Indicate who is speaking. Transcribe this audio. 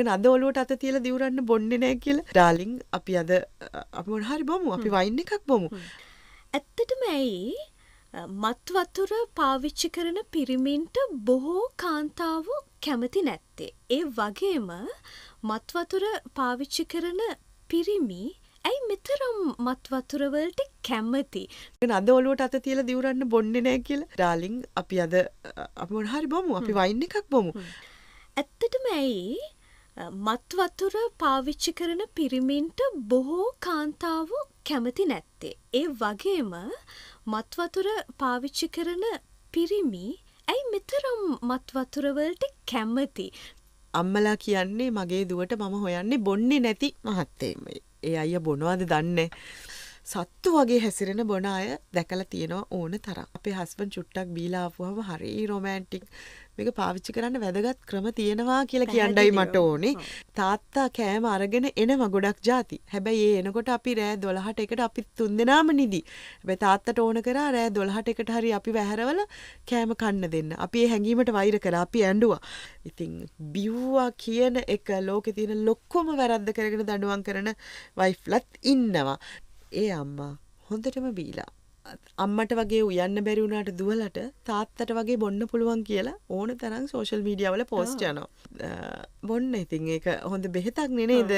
Speaker 1: අද ඔලුවට අත තියලා දිවුරන්න බොන්නේ නැහැ කියලා. ඩාර්ලින් අපි අද අපි මොන හරි බොමු. අපි වයින් එකක් බොමු.
Speaker 2: ඇත්තටම ඇයි මත් වතුර පාවිච්චි කරන පිරිමින්ට බොහෝ කාන්තාවෝ කැමති නැත්තේ. ඒ වගේම මත් වතුර පාවිච්චි කරන පිරිමි ඇයි මෙතරම් මත් වතුර වලට කැමති?
Speaker 1: අද ඔලුවට අත තියලා දිවුරන්න බොන්නේ නැහැ කියලා. ඩාර්ලින් අපි අද අපි මොන හරි බොමු. අපි වයින් එකක් බොමු.
Speaker 2: ඇත්තටම ඇයි මත් වතුර පාවිච්චි කරන පිරිමින්ට බොහෝ කාන්තාවෝ කැමති නැත්තේ. ඒ වගේම මත් වතුර පාවිච්චි කරන පිරිමි ඇයි මෙතරම් මත් වතුර වලට කැමති?
Speaker 1: අම්මලා කියන්නේ මගේ දුවට මම හොයන්නේ බොන්නේ නැති මහත්තයෙක්මයි. ඒ අයියා බොනවද දන්නේ සත්තු වගේ හැසිරෙන බොන අය දැකලා තියෙනවා ඕන තරම්. අපේ හස්බන්ඩ් චුට්ටක් බීලා ආපුවම හරි රොමැන්ටික්. මේක පාවිච්චි කරන්න වැදගත් ක්‍රම තියෙනවා කියලා කියන්නයි මට ඕනේ. තාත්තා කෑම අරගෙන එනවා ගොඩක් ಜಾති. හැබැයි ඒ එනකොට අපි රෑ 12ට එකට අපි තුන්දෙනාම නිදි. හැබැයි තාත්තට ඕන කරා රෑ 12ට එකට හරි අපි වැහැරවල කෑම කන්න දෙන්න. අපි ඒ හැංගීමට වෛර කළා. අපි ඇඬුවා. ඉතින් බිව්වා කියන එක ලෝකේ තියෙන ලොක්කම වැරද්ද කරගෙන දඬුවම් කරන වයිෆ්ලත් ඉන්නවා. ඒ අම්මා හොඳටම බීලා අම්මට වගේ උයන්න බැරි වුණාට දුවලට තාත්තට වගේ බොන්න පුළුවන් කියලා ඕන තරම් සෝෂල් මීඩියා වල පෝස්ට් යනවා. බොන්න ඉතින් ඒක හොඳ බෙහෙතක් නේ නේද?